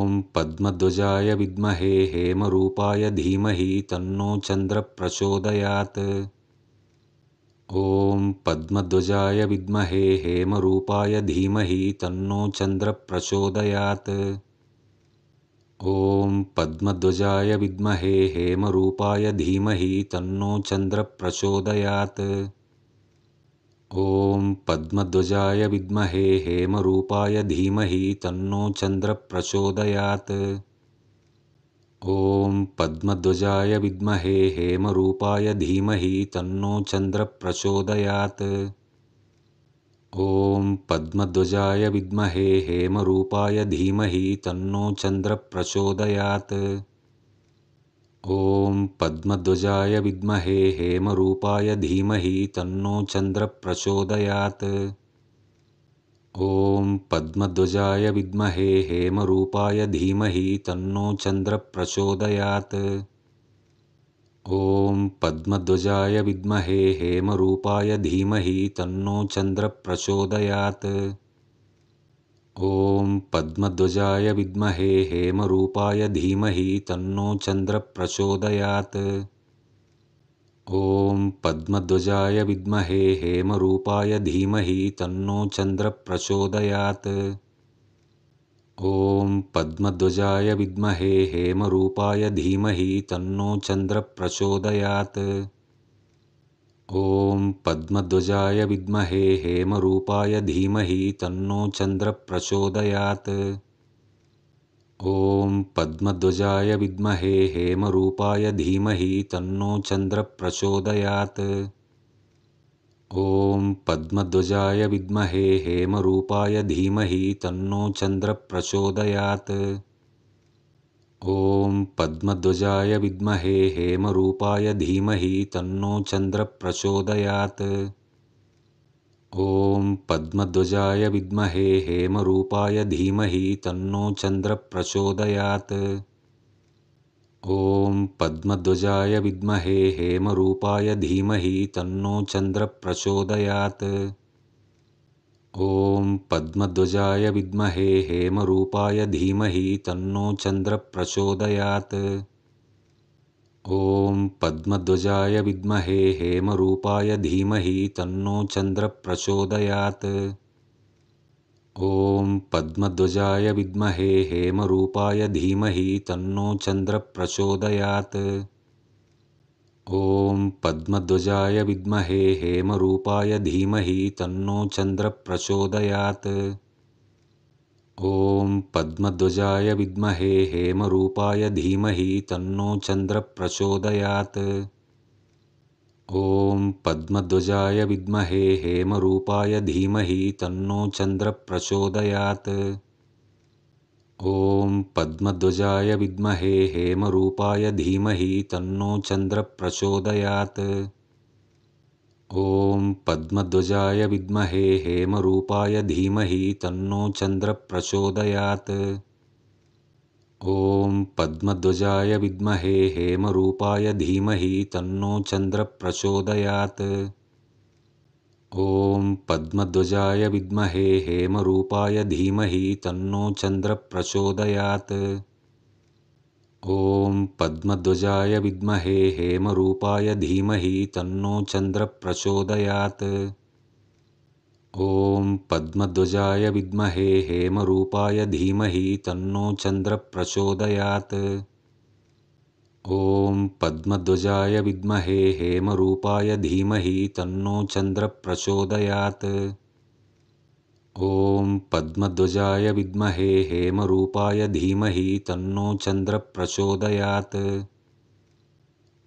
ॐ पद्मध्वजाय विद्महे हेमरूपाय धीमहि तन्नो चन्द्रः प्रचोदयात्। ॐ पद्मध्वजाय विद्महे हेमरूपाय धीमहि तन्नो चन्द्रः प्रचोदयात्। ॐ पद्मध्वजाय विद्महे हेमरूपाय धीमहि तन्नो चन्द्रः प्रचोदयात्। ॐ पद्मध्वजाय विद्महे हेमरूपाय धीमहि तन्नो चन्द्रः प्रचोदयात्। ॐ पद्मध्वजाय विद्महे हेमरूपाय धीमहि तन्नो चन्द्रः प्रचोदयात्। ॐ पद्मध्वजाय विद्महे हेमरूपाय धीमहि तन्नो चन्द्रः प्रचोदयात्। ॐ पद्मध्वजाय विद्महे हेमरूपाय धीमहि तन्नो चन्द्रः प्रचोदयात्। ॐ पद्मध्वजाय विद्महे हेमरूपाय धीमहि तन्नो चन्द्रः प्रचोदयात्। ॐ पद्मध्वजाय विद्महे हेमरूपाय धीमहि तन्नो चन्द्रः प्रचोदयात्। ॐ पद्मध्वजाय विद्महे हेमरूपाय धीमहि तन्नो चन्द्रः प्रचोदयात्। ॐ पद्मध्वजाय विद्महे हेमरूपाय धीमहि तन्नो चन्द्रः प्रचोदयात्। ॐ पद्मध्वजाय विद्महे हेमरूपाय धीमहि तन्नो चन्द्रः प्रचोदयात्। ॐ पद्मध्वजाय विद्महे हेमरूपाय धीमहि तन्नो चन्द्रः प्रचोदयात्। ॐ पद्मध्वजाय विद्महे हेमरूपाय धीमहि तन्नो चन्द्रः प्रचोदयात्। ॐ पद्मध्वजाय विद्महे हेमरूपाय धीमहि तन्नो चन्द्रः प्रचोदयात्। ॐ पद्मध्वजाय विद्महे हेमरूपाय धीमहि तन्नो चन्द्रः प्रचोदयात्। ॐ पद्मध्वजाय विद्महे हेमरूपाय धीमहि तन्नो चन्द्रः प्रचोदयात्। ॐ पद्मध्वजाय विद्महे हेमरूपाय धीमहि तन्नो चन्द्रः प्रचोदयात्। ॐ पद्मध्वजाय विद्महे हेमरूपाय धीमहि तन्नो चन्द्रः प्रचोदयात्। ॐ पद्मध्वजाय विद्महे हेमरूपाय धीमहि तन्नो चन्द्रः प्रचोदयात्। ॐ पद्मध्वजाय विद्महे हेमरूपाय धीमहि तन्नो चन्द्रः प्रचोदयात्। ॐ पद्मध्वजाय विद्महे हेमरूपाय धीमहि तन्नो चन्द्रः प्रचोदयात्। ॐ पद्मध्वजाय विद्महे हेमरूपाय धीमहि तन्नो चन्द्रः प्रचोदयात्। ॐ पद्मध्वजाय विद्महे हेमरूपाय धीमहि तन्नो चन्द्रः प्रचोदयात्। ॐ पद्मध्वजाय विद्महे हेमरूपाय धीमहि तन्नो चन्द्रः प्रचोदयात्। ॐ पद्मध्वजाय विद्महे हेमरूपाय धीमहि तन्नो चन्द्रः प्रचोदयात्। ॐ पद्मध्वजाय विद्महे हेमरूपाय धीमहि तन्नो चन्द्रः प्रचोदयात्। ॐ पद्मध्वजाय विद्महे हेमरूपाय धीमहि तन्नो चन्द्रः प्रचोदयात्। ॐ पद्मध्वजाय विद्महे हेमरूपाय धीमहि तन्नो चन्द्रः प्रचोदयात्। ॐ पद्मध्वजाय विद्महे हेमरूपाय धीमहि तन्नो चन्द्रः प्रचोदयात्। ॐ पद्मध्वजाय विद्महे हेमरूपाय धीमहि तन्नो चन्द्रः प्रचोदयात्। ॐ पद्मध्वजाय विद्महे हेमरूपाय धीमहि तन्नो चन्द्रः प्रचोदयात्।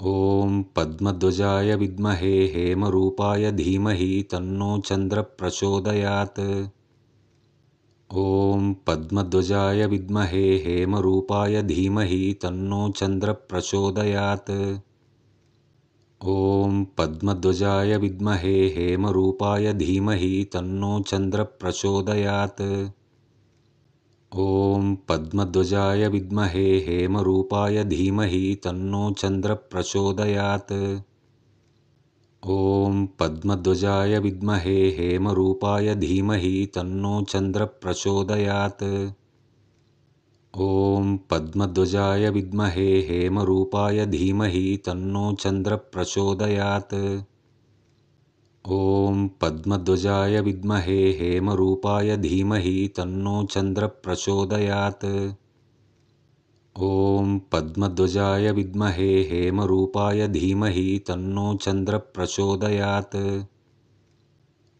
ॐ पद्मध्वजाय विद्महे हेमरूपाय धीमहि तन्नो चन्द्रः प्रचोदयात्। ॐ पद्मध्वजाय विद्महे हेमरूपाय धीमहि तन्नो चन्द्रः प्रचोदयात्। ॐ पद्मध्वजाय विद्महे हेमरूपाय धीमहि तन्नो चन्द्रः प्रचोदयात्। ॐ पद्मध्वजाय विद्महे हेमरूपाय धीमहि तन्नो चन्द्रः प्रचोदयात्। ॐ पद्मध्वजाय विद्महे हेमरूपाय धीमहि तन्नो चन्द्रः प्रचोदयात्। ॐ पद्मध्वजाय विद्महे हेमरूपाय धीमहि तन्नो चन्द्रः प्रचोदयात्। ॐ पद्मध्वजाय विद्महे हेमरूपाय धीमहि तन्नो चन्द्रः प्रचोदयात्। ॐ पद्मध्वजाय विद्महे हेमरूपाय धीमहि तन्नो चन्द्रः प्रचोदयात्।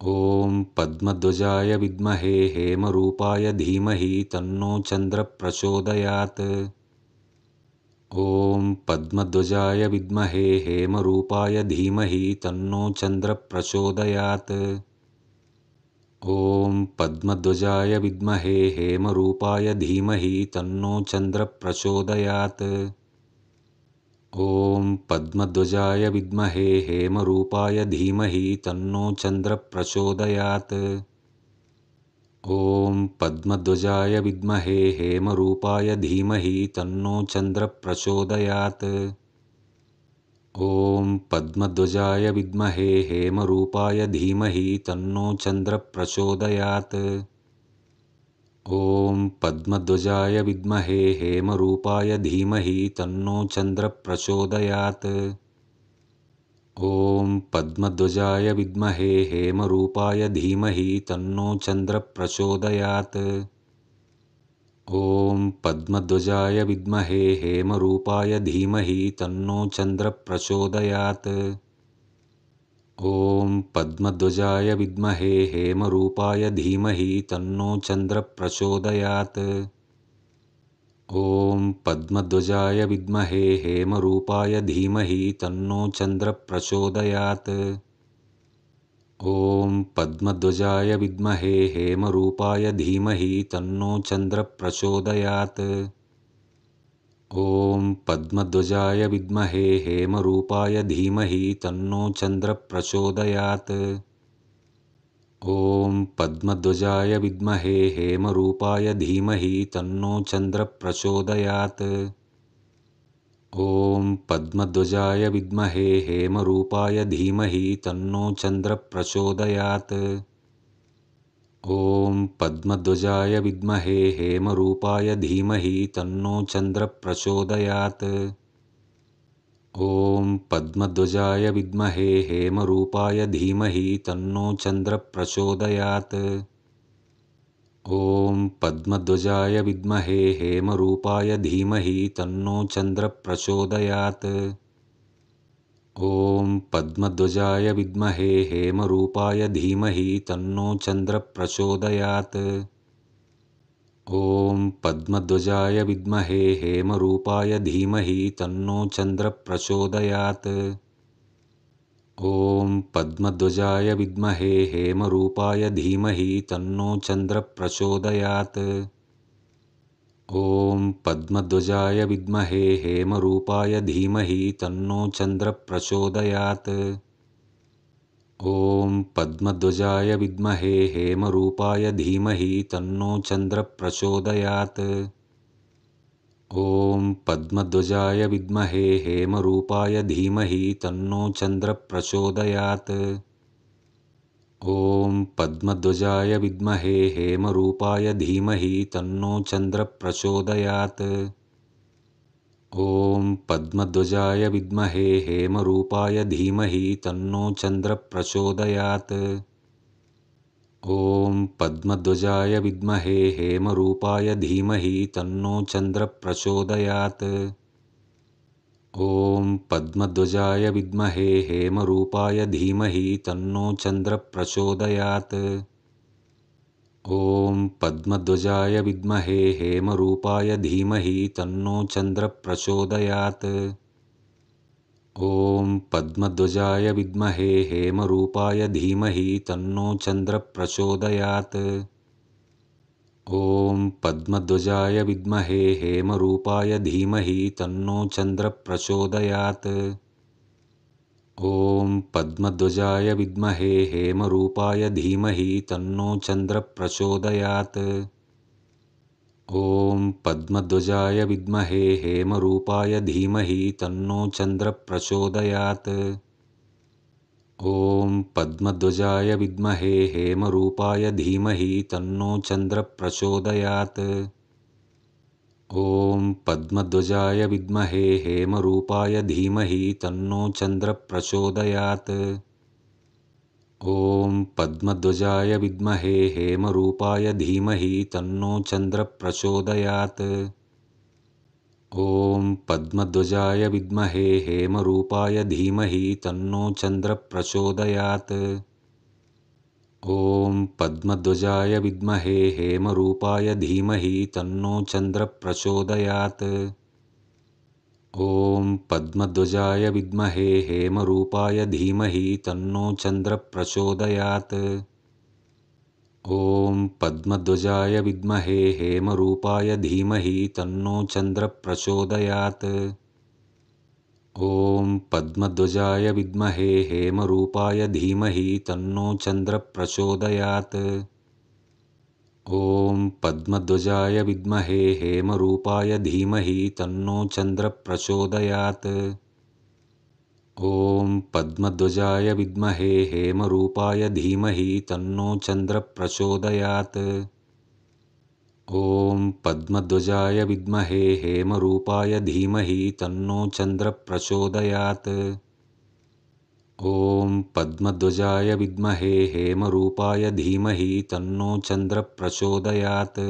ॐ पद्मध्वजाय विद्महे हेमरूपाय धीमहि तन्नो चन्द्रः प्रचोदयात्। ॐ पद्मध्वजाय विद्महे हेमरूपाय धीमहि तन्नो चन्द्रः प्रचोदयात्। ॐ पद्मध्वजाय विद्महे हेमरूपाय धीमहि तन्नो चन्द्रः प्रचोदयात्। ॐ पद्मध्वजाय विद्महे हेमरूपाय धीमहि तन्नो चन्द्रः प्रचोदयात्। ॐ पद्मध्वजाय विद्महे हेमरूपाय धीमहि तन्नो चन्द्रः प्रचोदयात्। ॐ पद्मध्वजाय विद्महे हेमरूपाय धीमहि तन्नो चन्द्रः प्रचोदयात्। ॐ पद्मध्वजाय विद्महे हेमरूपाय धीमहि तन्नो चन्द्रः प्रचोदयात्। ॐ पद्मध्वजाय विद्महे हेमरूपाय धीमहि तन्नो चन्द्रः प्रचोदयात्। ॐ पद्मध्वजाय विद्महे हेमरूपाय धीमहि तन्नो चन्द्रः प्रचोदयात्। ॐ पद्मध्वजाय विद्महे हेमरूपाय धीमहि तन्नो चन्द्रः प्रचोदयात्। ॐ पद्मध्वजाय विद्महे हेमरूपाय धीमहि तन्नो चन्द्रः प्रचोदयात्। ॐ पद्मध्वजाय विद्महे हेमरूपाय धीमहि तन्नो चन्द्रः प्रचोदयात्। ॐ पद्मध्वजाय विद्महे हेमरूपाय धीमहि तन्नो चन्द्रः प्रचोदयात्। ॐ पद्मध्वजाय विद्महे हेमरूपाय धीमहि तन्नो चन्द्रः प्रचोदयात्। ॐ पद्मध्वजाय विद्महे हेमरूपाय धीमहि तन्नो चन्द्रः प्रचोदयात्। ॐ पद्मध्वजाय विद्महे हेमरूपाय धीमहि तन्नो चन्द्रः प्रचोदयात्। ॐ पद्मध्वजाय विद्महे हेमरूपाय धीमहि तन्नो चन्द्रः प्रचोदयात्। ॐ पद्मध्वजाय विद्महे हेमरूपाय धीमहि तन्नो चन्द्रः प्रचोदयात्। ॐ पद्मध्वजाय विद्महे हेमरूपाय धीमहि तन्नो चन्द्रः प्रचोदयात्। ॐ पद्मध्वजाय विद्महे हेमरूपाय धीमहि तन्नो चन्द्रः प्रचोदयात्। ॐ पद्मध्वजाय विद्महे हेमरूपाय धीमहि तन्नो चन्द्रः प्रचोदयात्। ॐ पद्मध्वजाय विद्महे हेमरूपाय धीमहि तन्नो चन्द्रः प्रचोदयात्। ॐ पद्मध्वजाय विद्महे हेमरूपाय धीमहि तन्नो चन्द्रः प्रचोदयात्। ॐ पद्मध्वजाय विद्महे हेमरूपाय धीमहि तन्नो चन्द्रः प्रचोदयात्। ॐ पद्मध्वजाय विद्महे हेमरूपाय धीमहि तन्नो चन्द्रः प्रचोदयात्। ॐ पद्मध्वजाय विद्महे हेमरूपाय धीमहि तन्नो चन्द्रः प्रचोदयात्। ॐ पद्मध्वजाय विद्महे हेमरूपाय धीमहि तन्नो चन्द्रः प्रचोदयात्। ॐ पद्मध्वजाय विद्महे हेमरूपाय धीमहि तन्नो चन्द्रः प्रचोदयात्। ॐ पद्मध्वजाय विद्महे हेमरूपाय धीमहि तन्नो चन्द्रः प्रचोदयात्। ॐ पद्मध्वजाय विद्महे हेमरूपाय धीमहि तन्नो चन्द्रः प्रचोदयात्। ॐ पद्मध्वजाय विद्महे हेमरूपाय धीमहि तन्नो चन्द्रः प्रचोदयात्। ॐ पद्मध्वजाय विद्महे हेमरूपाय धीमहि तन्नो चन्द्रः प्रचोदयात्। ॐ पद्मध्वजाय विद्महे हेमरूपाय धीमहि तन्नो चन्द्रः प्रचोदयात्। ॐ पद्मध्वजाय विद्महे हेमरूपाय धीमहि तन्नो चन्द्रः प्रचोदयात्। ॐ पद्मध्वजाय विद्महे हेमरूपाय धीमहि तन्नो चन्द्रः प्रचोदयात्। ॐ पद्मध्वजाय विद्महे हेमरूपाय धीमहि तन्नो चन्द्रः प्रचोदयात्। ॐ पद्मध्वजाय विद्महे हेमरूपाय धीमहि तन्नो चन्द्रः प्रचोदयात्। ॐ पद्मध्वजाय विद्महे हेमरूपाय धीमहि तन्नो चन्द्रः प्रचोदयात्। ॐ पद्मध्वजाय विद्महे हेमरूपाय धीमहि तन्नो चन्द्रः प्रचोदयात्। ॐ पद्मध्वजाय विद्महे हेमरूपाय धीमहि तन्नो चन्द्रः प्रचोदयात्। ॐ पद्मध्वजाय विद्महे हेमरूपाय धीमहि तन्नो चन्द्रः प्रचोदयात्। ॐ पद्मध्वजाय विद्महे हेमरूपाय धीमहि तन्नो चन्द्रः प्रचोदयात्। ॐ पद्मध्वजाय विद्महे हेमरूपाय धीमहि तन्नो चन्द्रः प्रचोदयात्। ॐ पद्मध्वजाय विद्महे हेमरूपाय धीमहि तन्नो चन्द्रः प्रचोदयात्। ॐ पद्मध्वजाय विद्महे हेमरूपाय धीमहि तन्नो चन्द्रः प्रचोदयात्।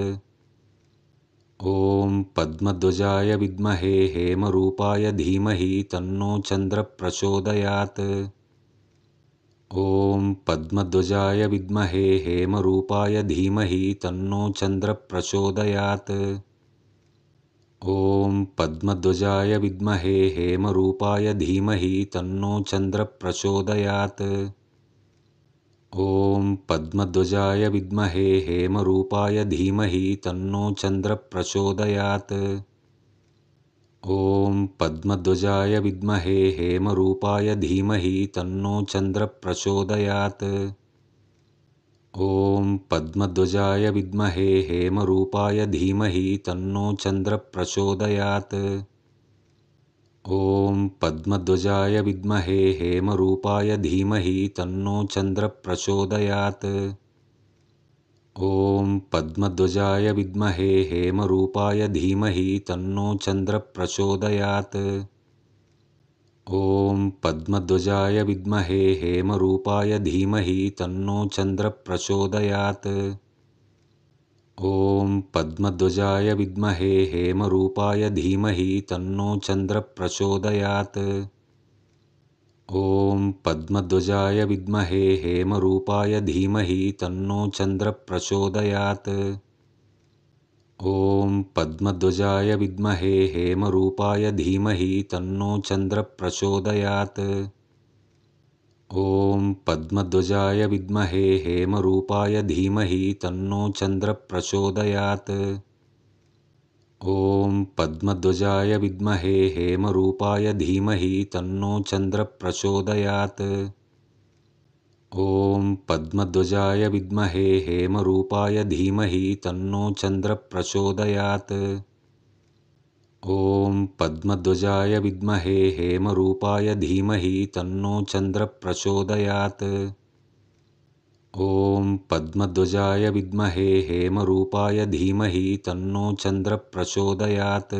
ॐ पद्मध्वजाय विद्महे हेमरूपाय धीमहि तन्नो चन्द्रः प्रचोदयात्। ॐ पद्मध्वजाय विद्महे हेमरूपाय धीमहि तन्नो चन्द्रः प्रचोदयात्। ॐ पद्मध्वजाय विद्महे हेमरूपाय धीमहि तन्नो चन्द्रः प्रचोदयात्। ॐ पद्मध्वजाय विद्महे हेमरूपाय धीमहि तन्नो चन्द्रः प्रचोदयात्। ॐ पद्मध्वजाय विद्महे हेमरूपाय धीमहि तन्नो चन्द्रः प्रचोदयात्। ॐ पद्मध्वजाय विद्महे हेमरूपाय धीमहि तन्नो चन्द्रः प्रचोदयात्। ॐ पद्मध्वजाय विद्महे हेमरूपाय धीमहि तन्नो चन्द्रः प्रचोदयात्। ॐ पद्मध्वजाय विद्महे हेमरूपाय धीमहि तन्नो चन्द्रः प्रचोदयात्। ॐ पद्मध्वजाय विद्महे हेमरूपाय धीमहि तन्नो चन्द्रः प्रचोदयात्। ॐ पद्मध्वजाय विद्महे हेमरूपाय धीमहि तन्नो चन्द्रः प्रचोदयात्। ॐ पद्मध्वजाय विद्महे हेमरूपाय धीमहि तन्नो चन्द्रः प्रचोदयात्। ॐ पद्मध्वजाय विद्महे हेमरूपाय धीमहि तन्नो चन्द्रः प्रचोदयात्। ॐ पद्मध्वजाय विद्महे हेमरूपाय धीमहि तन्नो चन्द्रः प्रचोदयात्। ॐ पद्मध्वजाय विद्महे हेमरूपाय धीमहि तन्नो चन्द्रः प्रचोदयात्। ॐ पद्मध्वजाय विद्महे हेमरूपाय धीमहि तन्नो चन्द्रः प्रचोदयात्। ॐ पद्मध्वजाय विद्महे हेमरूपाय धीमहि तन्नो चन्द्रः प्रचोदयात्। ॐ पद्मध्वजाय विद्महे हेमरूपाय धीमहि तन्नो चन्द्रः प्रचोदयात्।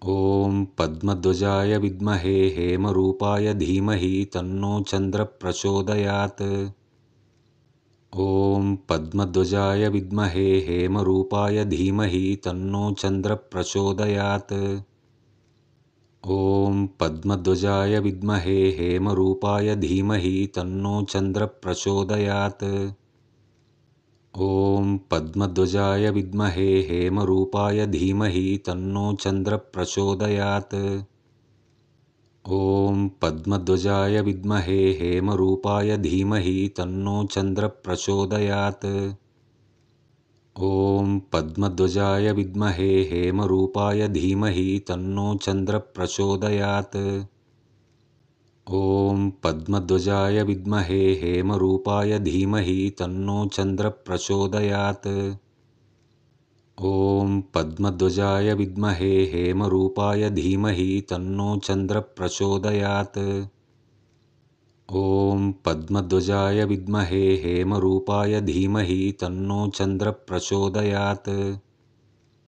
ॐ पद्मध्वजाय विद्महे हेमरूपाय धीमहि तन्नो चन्द्रः प्रचोदयात्। ॐ पद्मध्वजाय विद्महे हेमरूपाय धीमहि तन्नो चन्द्रः प्रचोदयात्। ॐ पद्मध्वजाय विद्महे हेमरूपाय धीमहि तन्नो चन्द्रः प्रचोदयात्। ॐ पद्मध्वजाय विद्महे हेमरूपाय धीमहि तन्नो चन्द्रः प्रचोदयात्। ॐ पद्मध्वजाय विद्महे हेमरूपाय धीमहि तन्नो चन्द्रः प्रचोदयात्। ॐ पद्मध्वजाय विद्महे हेमरूपाय धीमहि तन्नो चन्द्रः प्रचोदयात्। ॐ पद्मध्वजाय विद्महे हेमरूपाय धीमहि तन्नो चन्द्रः प्रचोदयात्। ॐ पद्मध्वजाय विद्महे हेमरूपाय धीमहि तन्नो चन्द्रः प्रचोदयात्। ॐ पद्मध्वजाय विद्महे हेमरूपाय धीमहि तन्नो चन्द्रः प्रचोदयात्।